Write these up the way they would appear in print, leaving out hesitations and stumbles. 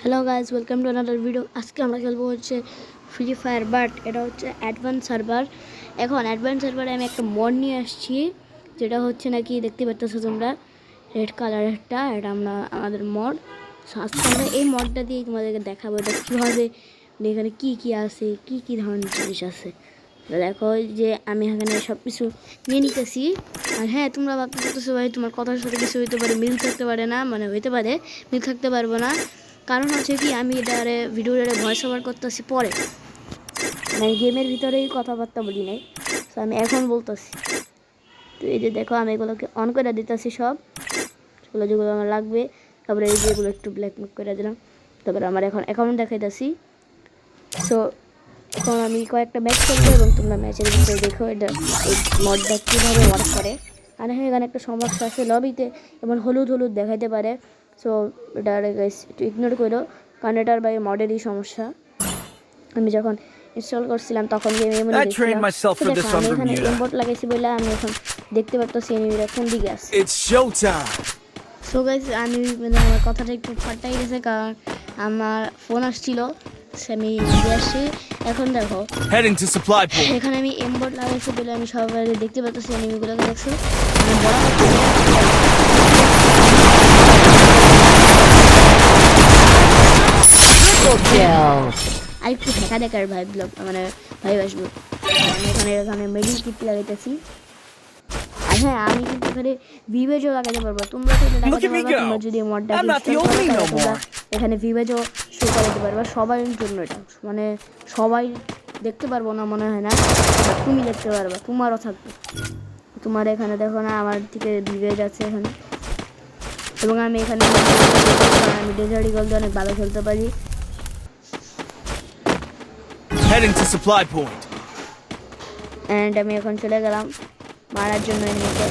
Hello guys, welcome to another video. আজকে আমরা খেলবো হচ্ছে ফ্রি ফায়ার, বাট এটা হচ্ছে অ্যাডভান্স সার্ভার। এখন অ্যাডভান্স সার্ভারে আমি একটা মড নিয়ে আসছি, যেটা হচ্ছে নাকি দেখতে পাচ্ছ তোমরা, রেড কালারেরটা। এটা আমাদের মড। আজকে আমরা এই মডটা দিয়ে তোমাদেরকে দেখাবো এটা কীভাবে, এখানে কী কী আছে, কী ধরনের জিনিস আছে। দেখো যে আমি এখানে সব কিছু নিয়ে নিতেছি। আর হ্যাঁ, তোমরা ভাবতে পারতেছো ভাই তোমার কথার সাথে কিছু হইতে পারে, মিল থাকতে পারে না, মানে হইতে পারে মিল থাকতে পারবো না। কারণ হচ্ছে কি, আমি এটারে ভিডিওটারে ভয়েস ওভার করতেছি পরে, মানে গেমের ভিতরেই কথাবার্তা বলি নাই, তো আমি এখন বলতেছি। তো এই যে দেখো, আমি এগুলোকে অন করে দিতেছি সব, এগুলো যেগুলো আমার লাগবে। তারপরে এই যে এগুলো একটু ব্ল্যাক মুক করে দিলাম। তারপরে আমার এখন অ্যাকাউন্ট দেখাইতেছি। সো এখন আমি কয়েকটা ম্যাচ খেলবো এবং তোমরা ম্যাচের ভিতরে দেখো এটা এই মডটা কীভাবে ওয়ার্ক করে। আর হ্যাঁ, এখানে একটা সমস্যা আছে, লবিতে এমন হলুদ হলুদ দেখাইতে পারে। সো এটা একটু ইগনোর করো, কারণ এটার বা মডেরই সমস্যা। আমি যখন ইনস্টল করছিলাম তখন গেমে এমন আমি এখানে ইম্পোর্ট লাগাইছি বলে আমি এখন দেখতে পারতেছি এনিমিরা কোন দিকে আছে। সো গাইস, আমি মানে আমার কথাটা একটু ফাটাই গেছে, কারণ আমার ফোন আসছিল, আমি দিয়ে আসছি। এখন দেখো এখানে আমি এমবোর্ড লাগাইছি বলে আমি সবাই দেখতে পাচ্ছি এনিমিগুলোকে, দেখছো আমি বড় আর একটু দেখা দেখার ভাই ব্লগ মানে ভাই আসবো। আমি এখানে মেডিল কিট লাগাইতেছি। আর হ্যাঁ, আমি কিন্তু এখানে ভিভেজও লাগাতে পারবো, তোমরা তো লাগাতে পারবা। তোমরা যদি মডটা তোমরা এখানে ভিভেজও শো করাতে পারবা সবার জন্য। এটা মানে সবাই দেখতে পারবো না মনে হয় না, তুমি দেখতে পারবা, তোমারও থাকবে। তোমার এখানে দেখো না, আমার থেকে ভিভেজ আছে এখানে, এবং আমি এখানে আমি ডেজার্ট ইগল দিয়ে অনেক ভালো খেলতে পারি। Heading to supply point. And আমি এখন চলে গেলাম মারার জন্য এনিমিকে।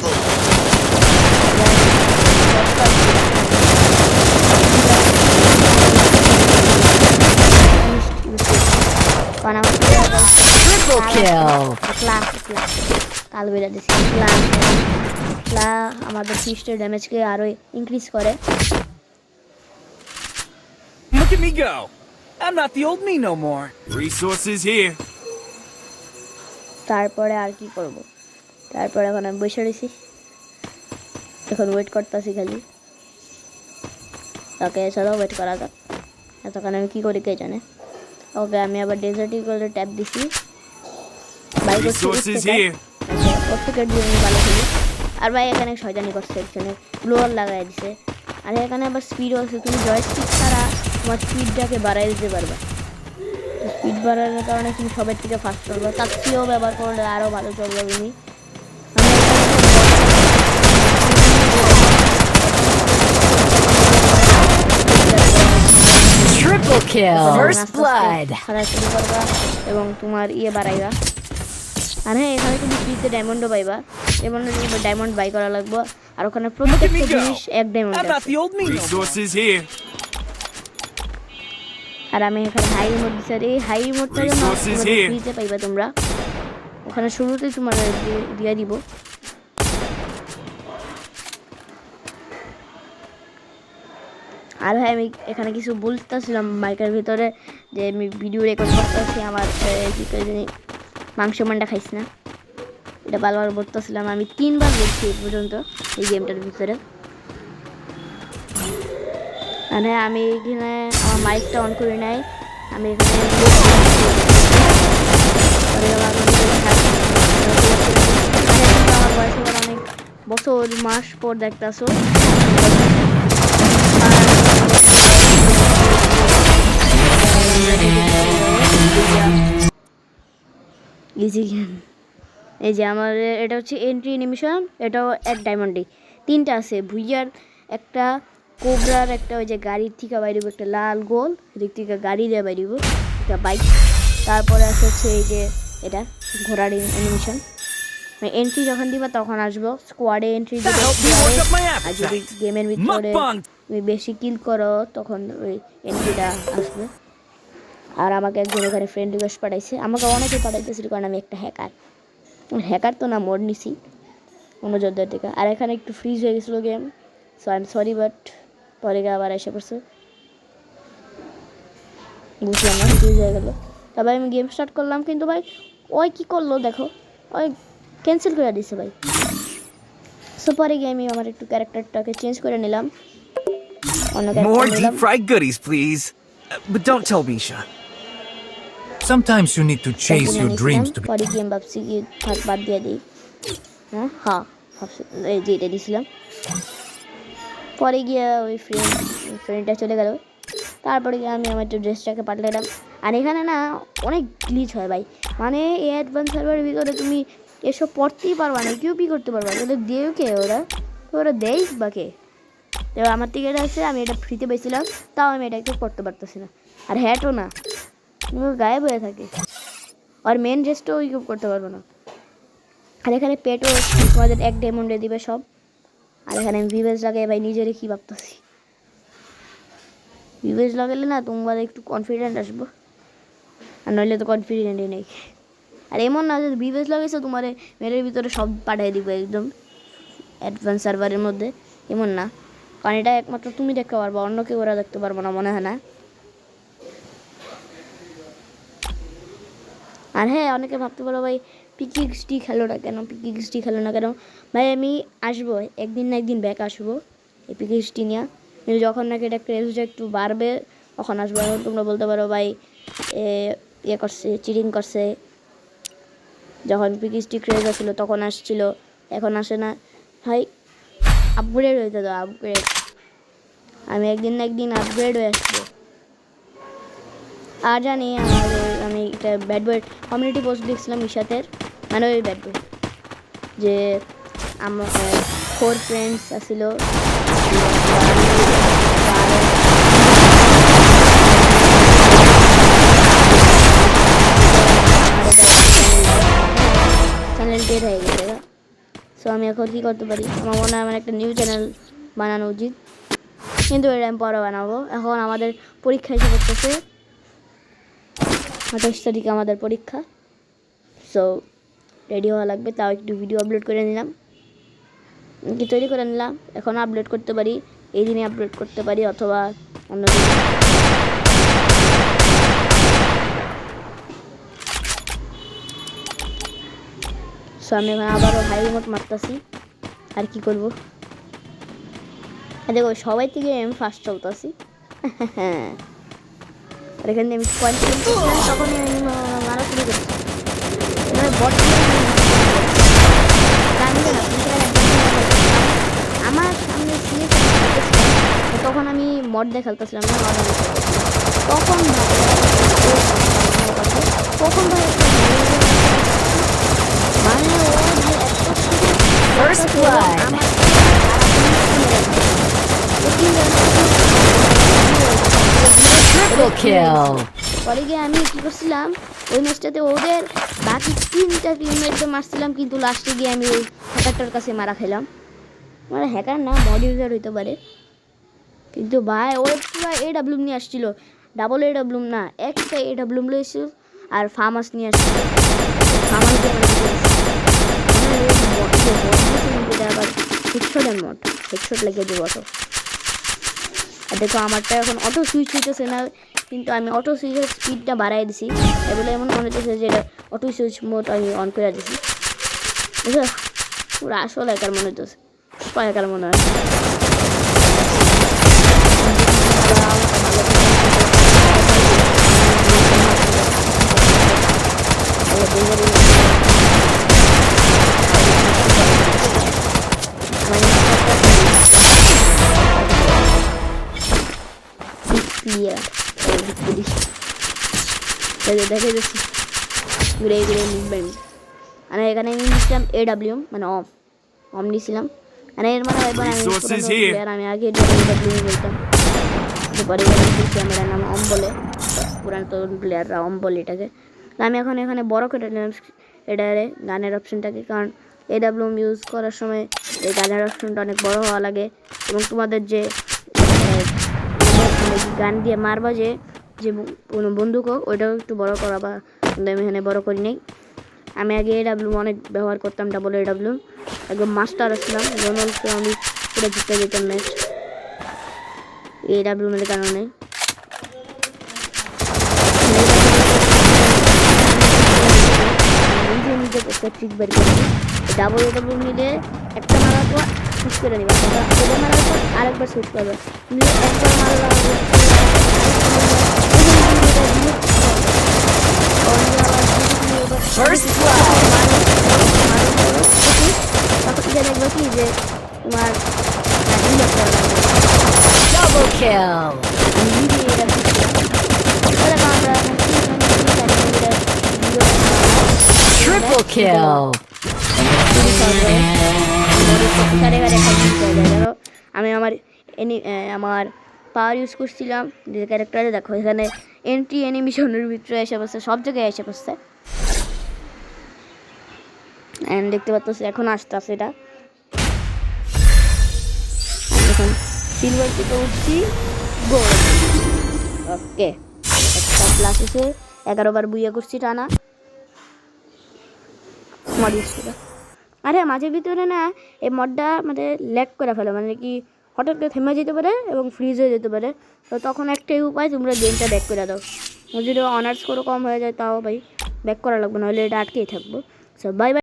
আমাদের ফিস্টের ড্যামেজকে আরো ইনক্রিজ করে। Look at me go. I'm not the old me no more. Resources here. তারপরে আর কি করব, তারপরে এখন আমি বসে রয়েছি, এখন ওয়েট করতেছি খালি। ওকে চলো ওয়েট করা যাক, এতক্ষণ আমি কী করি কে জানে। ওকে, আমি আবার ডেজার্ট ইগলের ট্যাপ দিছি, ভাই প্রত্যেকের দিয়ে আমি ভালো খেলি। আর ভাই এখানে শয়তানি করছে, এখানে ব্লোয়ার লাগাই দিছে। আর এখানে আবার স্পিডও আছে, তুমি জয়স্টিক ছাড়া তোমার স্পিডটাকে বাড়াই দিতে পারবা। স্পিড বাড়ানোর কারণে তুমি সবার থেকে ফাস্ট চলবে, তার চেয়েও ব্যবহার করলে আরও ভালো চলবে তুমি। এবং তোমার বাড়াইবা। আর হ্যাঁ, এখানে তুমি ফ্রিতে ডায়মন্ডও পাইবা, ডায়মন্ড বাই করা লাগবে। আর ওখানে প্রত্যেকটা জিনিস এক ডায়মন্ড আছে। আর আমি এখানে হাই মোড দিচ্ছি, আর এই হাই মোডটা ফ্রিতে পাইবা তোমরা, ওখানে শুরুতেই তোমার দিয়ে দিব। আর হ্যাঁ, আমি এখানে কিছু বলতেছিলাম মাইকের ভিতরে, যে আমি ভিডিও রেকর্ড করতেছি, আমার মাংস মান্ডা খাইস না, এটা বারবার বলতেছিলাম। আমি 3 বার বলছি এই পর্যন্ত এই গেমটার ভিতরে। মানে আমি এখানে আমার মাইকটা অন করে নাই, আমি এখানে আমার বয়স অনেক বছর মাস পর দেখতেছো। এই যে আমার এটা হচ্ছে এন্ট্রি অ্যানিমেশন, এটাও এক ডায়মন্ডে 3টা আছে, ভুইয়ার একটা, কোবরার একটা, ওই যে গাড়ির থেকে বাইরেব একটা লাল গোল, এদিক থেকে গাড়ি দিয়ে বাইরেব একটা বাইক। তারপরে আছে হচ্ছে এই যে এটা ঘোড়ার অ্যানিমেশন, এন্ট্রি যখন দিবা তখন আসবো স্কোয়াডে এন্ট্রি দিবে। আর যদি গেমের ভিতরে তুমি বেশি কিল করো তখন ওই এন্ট্রিটা আসবে। আর আমাকে একজন এখানে ফ্রেন্ড রিকোয়েস্ট পাঠাইছে, আমাকে অনেকে পাঠাইতেছিল, কারণ আমি একটা হ্যাকার তো না, মোড নিছি অন্য যোদ্ধার থেকে। আর এখানে একটু ফ্রিজ হয়ে গেছিলো game, so I am sorry, but পরে আবার এসে পড়ছে। বুঝলাম না, ফ্রিজ হয়ে গেল। তারপরে আমি গেম স্টার্ট করলাম, কিন্তু ভাই ওই কী করলো দেখো, ওই ক্যান্সেল করে দিছে ভাই। সো পরে গিয়ে আমি আমার একটু ক্যারেক্টারটাকে চেঞ্জ করে নিলাম, অন্য More ক্যারেক্টার deep নিলাম। fried goodies, please. But don't tell Misha. Sometimes you need to chase your dreams to be. পরে গিয়ে আমি ভাবছি কি থাক বাদ দিয়ে দিই। হ্যাঁ ভাবছি এই যে এটা দিয়েছিলাম। পরে গিয়ে ওই ফ্রেন্ডটা চলে গেল। তারপরে গিয়ে আমি আমার ড্রেসটাকে পাল্টালাম। আর এখানে না অনেক গ্লিচ হয় ভাই, মানে এই অ্যাডভান্স সার্ভারের ভিতরে তুমি এসব পড়তেই পারবা না, কিউপি করতে পারবা না। ওদের দেও কে ওরা দেই বা কে? এবার আমার থেকে এটা আছে, আমি এটা ফ্রিতে পেয়েছিলাম, তাও আমি এটা একটু পড়তে পারতেছি না। আর হ্যাটও না, গায়েব হয়ে থাকে। আর মেন ড্রেসটাও ইউপ করতে পারবো না। আর এখানে পেটও তোমাদের 1 ডায়মন্ডে দিবে সব। আর এখানে আমি ভিভেজ লাগাই ভাই, নিজেরে কী ভাবতেছি। ভিভেজ লাগালে না তোমার একটু কনফিডেন্ট আসবো, আর নইলে তো কনফিডেন্টই নেই। আর এমন না যে ভিভেজ লাগাইছো তোমার মেরের ভিতরে সব পাঠিয়ে দিবে একদম অ্যাডভান্স সার্ভারের মধ্যে, এমন না। কারণ এটা একমাত্র তুমি দেখতে পারবো, অন্য কেউ ওরা দেখতে পারবো না, মনে হয় না। আর হ্যাঁ, অনেকে ভাবতে পারো ভাই পিকিএক্সটি খেলো না কেন, পিকিএক্সটি খেলো না কেন। ভাই আমি আসবো একদিন না একদিন ব্যাক আসবো এই পিকিএক্সটি নিয়ে, কিন্তু যখন নাকি এটা ক্রেজটা একটু বাড়বে তখন আসবো। এখন তোমরা বলতে পারো ভাই ইয়ে করছে, চিটিং করছে। যখন পিকিএক্সটি ক্রেজ আসছিল তখন আসছিল, এখন আসে না ভাই। আপগ্রেড হইতে দাও, আপগ্রেড। আমি একদিন না একদিন আপগ্রেড হয়ে আসবো। আর জানি আমি একটা ব্যাড বয় কমিউনিটি পোস্ট দেখছিলাম ইশাতের, মানে ওই ব্যাড বয় যে আমার 4 ফ্রেন্ডস আসছিল, চ্যানেল ডেড হয়ে গেছে। সো আমি এখন কী করতে পারি, আমার মনে হয় আমার একটা নিউ চ্যানেল বানানো উচিত, কিন্তু এটা আমি পরে বানাবো। এখন আমাদের পরীক্ষা এসে পড়তেছে, 28 তারিখে আমাদের পরীক্ষা। সো রেডি হওয়া লাগবে, তাও একটু ভিডিও আপলোড করে নিলাম, কি তৈরি করে নিলাম। এখন আপলোড করতে পারি, এই দিনে আপলোড করতে পারি অথবা অন্য দিন। সো আমি এখন আবারও হাই রিমোট মারতেছি, আর কি করবো। দেখো সবাই থেকে আমি ফার্স্ট চলতেছি। আর এখানে আমি পয়েন্ট তখনই আমি মারা শুরু করছি। এবার বট আমার সামনে তখন আমি মড দিয়ে খেলতেছিলাম না, তখন তখন ভাই মানে পরে গিয়ে আমি কী করছিলাম, ওই ম্যাচটাতে ওদের বাকি 3টা টিমমেটকে মারছিলাম, কিন্তু লাস্টে গিয়ে আমি ওই হ্যাকারটার কাছে মারা খেলাম। মানে হ্যাকার না, মড ইউজার হইতে পারে, কিন্তু ভাই ও পুরো AW নিয়ে আসছিল, ডাবল AW না, একটা AW নিয়ে এসেছিল, আর ফার্মাস নিয়ে আসছিল। ফার্মাস দিয়ে আবার হেডশটের মড, হেডশট লাগিয়ে দেবো অটো। আর দেখো আমারটা এখন অটো সুইচ হইতেছে না, কিন্তু আমি অটো সুইচের স্পিডটা বাড়াই দিছি, এগুলো এমন মনে হচ্ছে যে এটা অটো সুইচ মোড আমি অন করে দিছি। বুঝলো, পুরো আসল একার মনে হচ্ছে, একার মনে হয়। দেখে যাচ্ছি ঘুরে ঘুরে মুভমেন্ট। আর এখানে আমি নিয়েছিলাম AW, মানে অম নিয়েছিলাম। আর এর মানে এবার আমি আগে AW বলতাম, পরে ক্যামেরার নাম অম বলে, পুরান তরুণ প্লেয়াররা অম বলে এটাকে। আমি এখন এখানে বড় করে নিলাম এটারে গানের অপশনটাকে, কারণ AW ইউজ করার সময় এই গানের অপশনটা অনেক বড় হওয়া লাগে, এবং তোমাদের যে গান দিয়ে মারবা যে কোনো বন্দুক হোক ওইটাও একটু বড় করা, বা আমি এখানে বড় করি নাই। আমি আগে AW অনেক ব্যবহার করতাম, ডাবল AW একদম মাস্টার আসলাম, রোনাল্ডকে আমি পুরো জিতে যেতাম ম্যাচ AW এর কারণে। একটা ট্রিক বের করছি। ডাবল ডাবল মিলে একটা মারার পর সুইচ করে নিবা, এটা মারার পর আরেকবার সুইচ করবে, নিয়ে একবার মারলাম First blood. তখন এটা দেখবো কি যে তোমার Double kill. Triple kill. আমি আমার পাওয়ার ইউজ করছিলাম যে ক্যারেক্টারে, দেখো এখানে এন্ট্রি অ্যানিমেশনের ভিতরে এসে বসছে, সব জায়গায় এসে বসছে। এন্ড দেখতে পাচ্ছ এখন আসতে আসে এটা, এখন সিলভার থেকে উঠছি গোল্ড। ওকে, একটা প্লাস এসে 11 বার বুইয়া করছি টানা মড ইউজ করে। আরে মাঝে ভিতরে না এই মডটা মানে ল্যাগ করে ফেলে, মানে কি হঠাৎ করে থেমে যেতে পারে এবং ফ্রিজ হয়ে যেতে পারে। তো তখন একটাই উপায়, তোমরা গেমটা ব্যাক করে দাও। যদি অনার্স করে কম হয়ে যায় তাও ভাই ব্যাক করা লাগবে, নাহলে এটা আটকেই থাকবো। So bye bye.